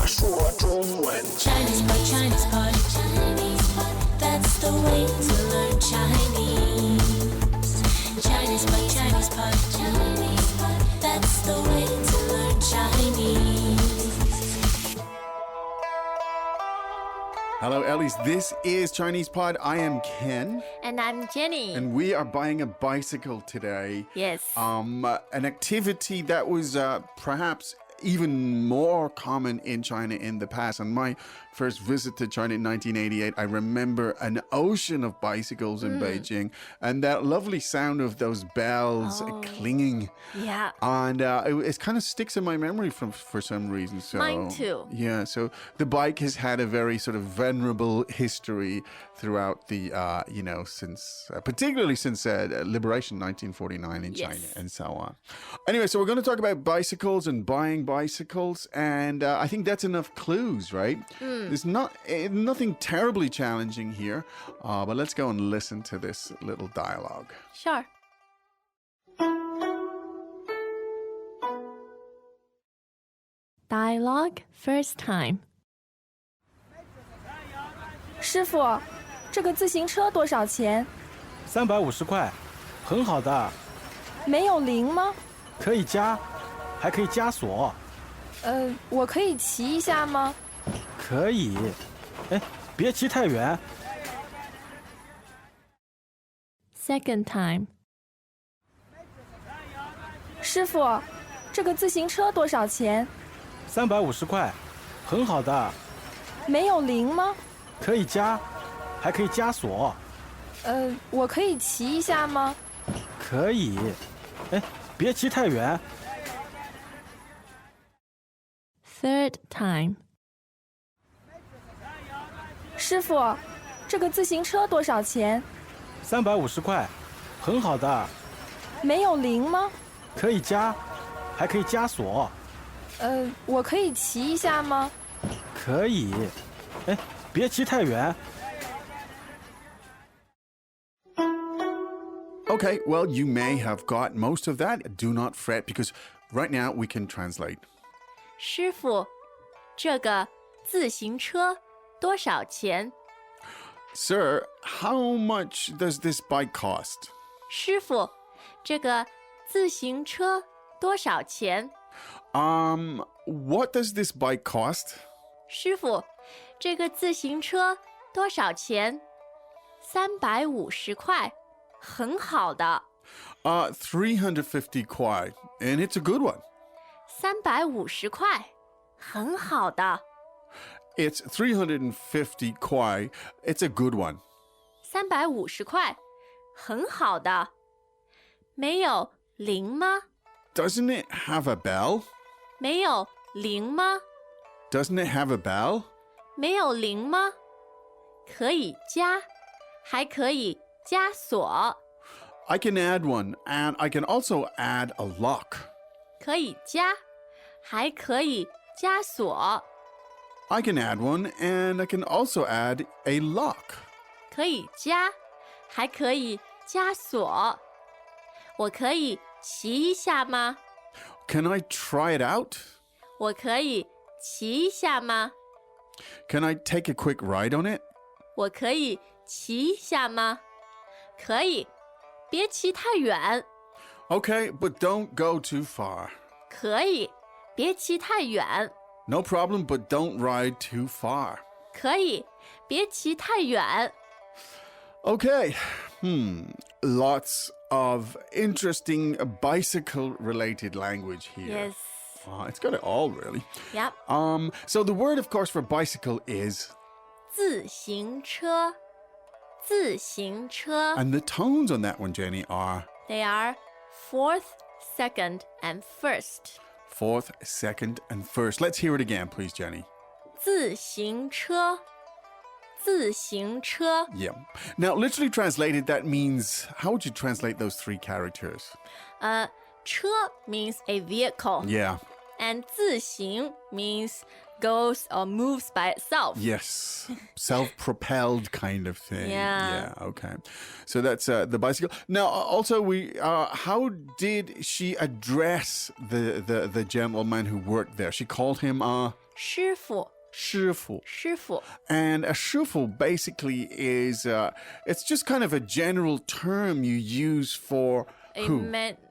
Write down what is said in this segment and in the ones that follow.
说中文。 Chinese pot, Chinese pot, Chinese pot. That's the way to learn Chinese. Chinese pot, Chinese pot, Chinese pot. That's the way to learn Chinese. Hello, Ellies. This is Chinese Pod. I am Ken, And I'm Jenny. and we are buying a bicycle today. Yes. An activity that was perhaps even more common in China in the past. On my first visit to China in 1988, I remember an ocean of bicycles in Beijing, and that lovely sound of those bells clinging. Yeah. And it kind of sticks in my memory for some reason. So Mine too. Yeah, so the bike has had a very sort of venerable history throughout the, since particularly since liberation 1949 in China Yes. and so on. Anyway, so we're going to talk about bicycles and buying bicycles, and I think that's enough clues, right? There's nothing terribly challenging here, but let's go and listen to this little dialogue. Sure. Dialogue first time. 师傅，这个自行车多少钱？ 350块，很好的，没有零吗？ 可以加，还可以加锁，我可以骑一下吗？ 可以。哎，别骑太远。 Second time. 师傅，这个自行车多少钱？ 350块，很好的，没有零吗？ 可以加，还可以加锁，我可以骑一下吗？ 可以。哎，别骑太远。 Third time. 师傅，这个自行车多少钱？ 350块，很好的，没有零吗？ 可以加，还可以加锁，我可以骑一下吗？ 可以。哎，别骑太远。 Okay, well, you may have got most of that. Do not fret, because right now we can translate. 师傅，这个自行车多少钱？ Sir, how much does this bike cost? 师傅，这个自行车多少钱？ What does this bike cost? 师傅，这个自行车多少钱？350块，很好的。 350 kwai, and it's a good one. 350块，很好的。 It's 350 kwai. It's a good one. 350块，很好的。没有零吗？ Doesn't it have a bell? 没有零吗？ Doesn't it have a bell? 没有零吗？可以加，还可以加锁。 I can add one, and I can also add a lock. 可以加，还可以加锁。 I can add one, and I can also add a lock. 可以加，还可以加锁。我可以骑一下吗？ Can I try it out? 我可以骑一下吗？ Can I take a quick ride on it? 我可以骑一下吗？可以，别骑太远。 Okay, but don't go too far. 可以，别骑太远。 No problem, but don't ride too far. 可以，别骑太远。 Okay, lots of interesting bicycle-related language here. Yes. It's got it all, really. Yep. So the word, of course, for bicycle is, 自行车，自行车。 and the tones on that one, Jenny, are They are fourth, second, and first. fourth, second, and first. Let's hear it again, please, Jenny. 自行车，自行车。 Yeah. Now, literally translated, that means, how would you translate those three characters? 车 means a vehicle, Yeah. and 自行 means goes or moves by itself. Yes. Self-propelled kind of thing. Yeah. Yeah. Okay. So that's the bicycle. Now, also, how did she address the gentleman who worked there? She called him 师傅，师傅。师傅。 And a 师傅 basically is, it's just kind of a general term you use for A who?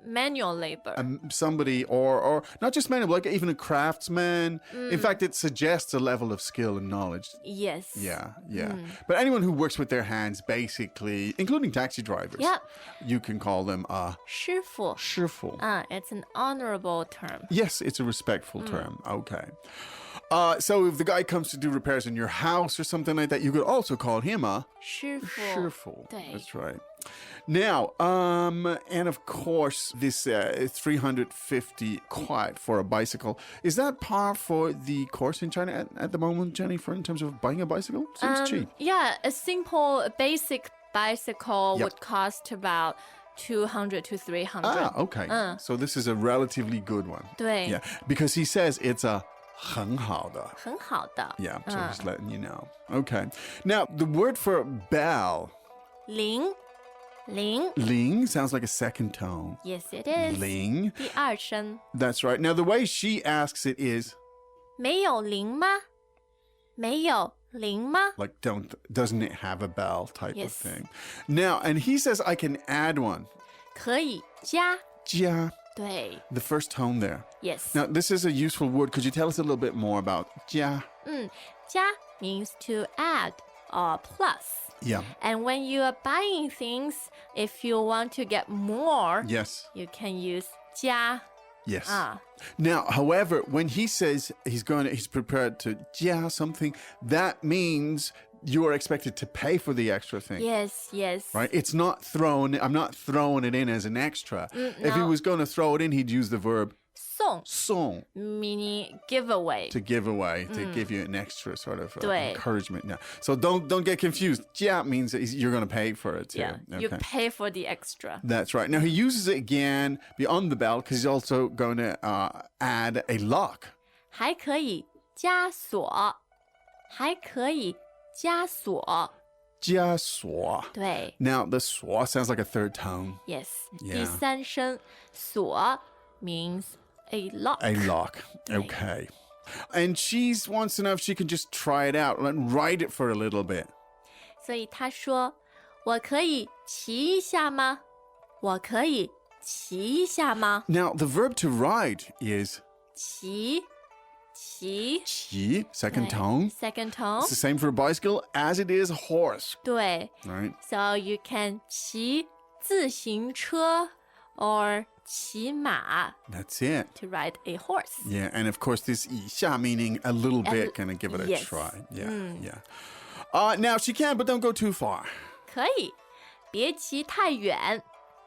manual labor. Somebody or not just manual, like even a craftsman. In fact, it suggests a level of skill and knowledge. Yes. Yeah. But anyone who works with their hands, basically, including taxi drivers, Yep. you can call them a 师傅。 师傅. It's an honorable term. Yes, it's a respectful term. Okay. So if the guy comes to do repairs in your house or something like that, you could also call him a 师傅。师傅. 对。 That's right. Now, and of course, this 350 kuai for a bicycle. Is that par for the course in China at the moment, Jennifer, in terms of buying a bicycle? Seems cheap. Yeah, a simple basic bicycle Yep. would cost about 200 to 300. Ah, okay. So this is a relatively good one. 对。 Yeah, because he says it's a 很好的. 很好的。 Yeah, so just letting you know. Okay. Now, the word for bell, 铃，铃。 ling, sounds like a second tone. Yes, it is. Ling. 第二声。 That's right. Now, the way she asks it is 没有铃吗？没有铃吗？ like, doesn't it have a bell type of Yes. thing? Now, and he says I can add one. 可以加。 Jia, 对 the first tone there. ，yes. Now, this is a useful word. Could you tell us a little bit more about jia? 加 means to add or plus. Yeah. And when you are buying things, if you want to get more, Yes. you can use 加 Yes. Ah. Now, however, when he says he's prepared to jia something, that means you are expected to pay for the extra thing. Yes, yes. Right? It's not I'm not throwing it in as an extra. If he no. was going to throw it in, he'd use the verb 送 送 meaning giveaway. to give away, to give you an extra sort of 对 encouragement. Now, so don't get confused. Jia means that you're going to pay for it too. Yeah, you pay for the extra. That's right. Now he uses it again beyond the bell because he's also going to add a lock. 还可以加锁，还可以加锁。家锁. 对 Now the 锁 sounds like a third tone. ，yes. Yeah. 第三声锁 means a lock. A lock. Okay. And she wants to know if she can just try it out and ride it for a little bit. 所以他说：“我可以骑一下吗？我可以骑一下吗？ Now the verb to ride is 骑，骑。 qi, second 对 tone. Second tone. It's the same for a bicycle as it is a horse. 对 Right? So you can 骑自行車 or 骑马 That's it. to ride a horse. Yeah, and of course this 一下 meaning a little bit, gonna give it a yes. try. Yeah, yeah. Now she can, but don't go too far. 可以，别骑太远，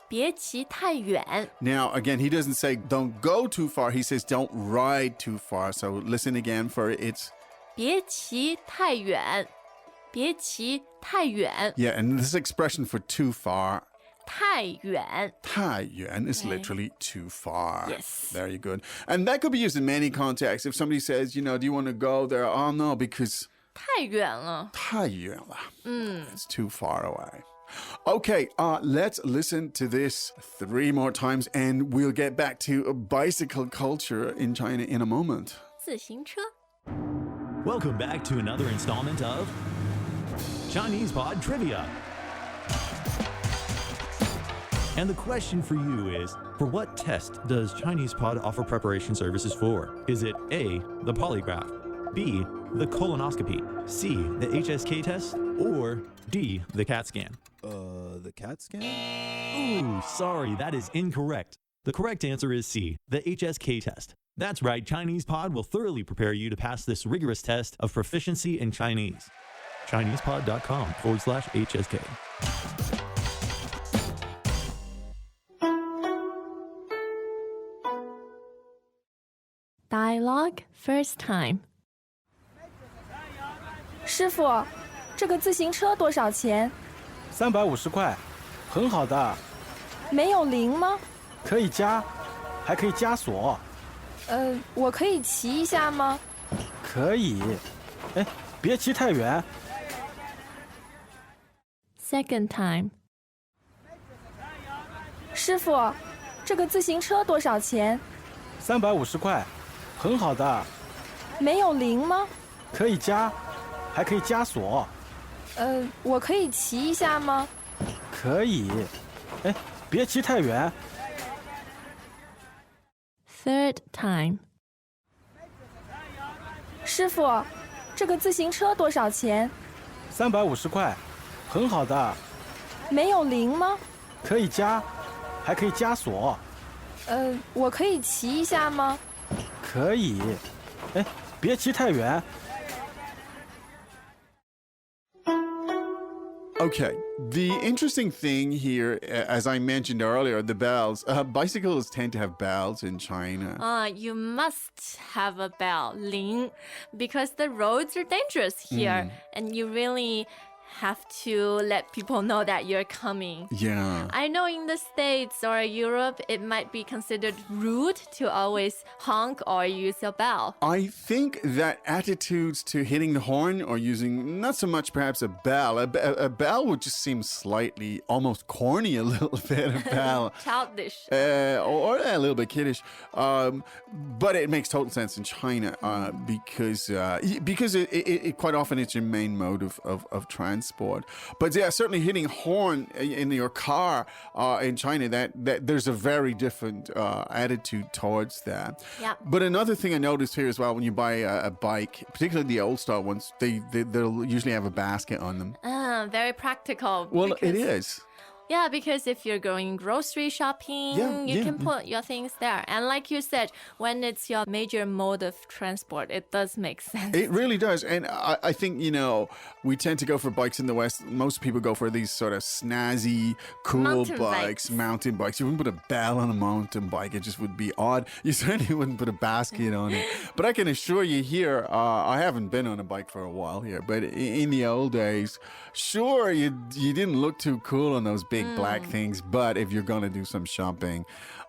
别骑太远。 Now, again, he doesn't say don't go too far. He says don't ride too far. So listen again for it's 别骑太远，别骑太远， yeah, and this expression for too far, 太远。 太远 is Okay. literally too far. Yes. Very good. And that could be used in many contexts. If somebody says, do you want to go there? Oh no, because 太远了。太远了. It's too far away. Okay, let's listen to this 3 more times and we'll get back to bicycle culture in China in a moment. 自行车。 Welcome back to another installment of Chinese Pod Trivia. And the question for you is, for what test does Chinese Pod offer preparation services for? Is it A, the polygraph, B, the colonoscopy, C, the HSK test, or D, the CAT scan? The CAT scan? Ooh, sorry, that is incorrect. The correct answer is C, the HSK test. That's right, Chinese Pod will thoroughly prepare you to pass this rigorous test of proficiency in Chinese. ChinesePod.com/HSK. Dialogue first time. 师傅，这个自行车多少钱？ 350块，很好的，没有零吗？可以加，还可以加锁，我可以骑一下吗？可以。哎，别骑太远。 Second time. 师傅，这个自行车多少钱？ 350块，很好的，没有零吗？可以加，还可以加锁。我可以骑一下吗？可以。哎，别骑太远。 Third time. 师傅，这个自行车多少钱350块，很好的。没有零吗？可以加，还可以加锁。我可以骑一下吗？可以。哎，别骑太远。 Okay, the interesting thing here, as I mentioned earlier, the bells. Bicycles tend to have bells in China. You must have a bell, 铃, because the roads are dangerous here, and you really have to let people know that you're coming. Yeah. I know in the States or Europe, it might be considered rude to always honk or use a bell. I think that attitudes to hitting the horn or using not so much perhaps a bell. A bell would just seem slightly, almost corny a little bit. A bell. Childish. Or a little bit kiddish, but it makes total sense in China because it quite often it's your main mode of transport. But yeah, certainly hitting horn in your car in China, that there's a very different attitude towards that. Yeah. But another thing I noticed here as well, when you buy a bike, particularly the old style ones, they'll usually have a basket on them. Very practical. Well, it because- is. Yeah, because if you're going grocery shopping, you can put your things there. And like you said, when it's your major mode of transport, it does make sense. It really does. And I think, we tend to go for bikes in the West. Most people go for these sort of snazzy, cool Mountain bikes, bikes. mountain bikes. You wouldn't put a bell on a mountain bike. It just would be odd. You certainly wouldn't put a basket on it. But I can assure you here, I haven't been on a bike for a while here, but in the old days, sure, you didn't look too cool on those big black things. But if you're going to do some shopping,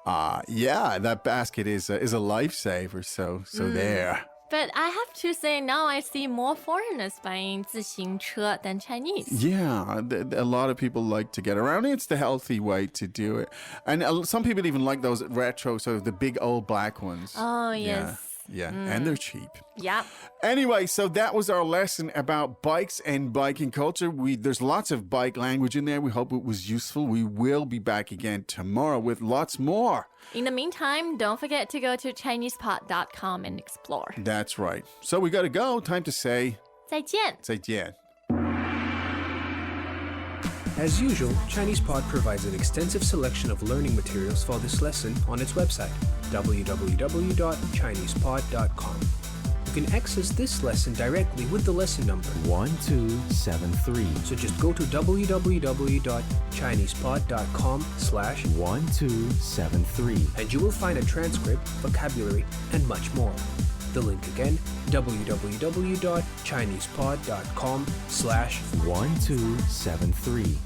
that basket is a lifesaver. So there. But I have to say, now I see more foreigners buying 自行车 than Chinese. Yeah, a lot of people like to get around. It's the healthy way to do it. And some people even like those retro, sort of the big old black ones. Oh, yes. Yeah, and they're cheap. Yeah. Anyway, so that was our lesson about bikes and biking culture. There's lots of bike language in there. We hope it was useful. We will be back again tomorrow with lots more. In the meantime, don't forget to go to ChinesePod.com and explore. That's right. So we got to go. Time to say 再见. 再见. As usual, ChinesePod provides an extensive selection of learning materials for this lesson on its website, www.chinesepod.com. You can access this lesson directly with the lesson number 1273. So just go to www.chinesepod.com/1273 and you will find a transcript, vocabulary, and much more. The link again, www.chinesepod.com/1273.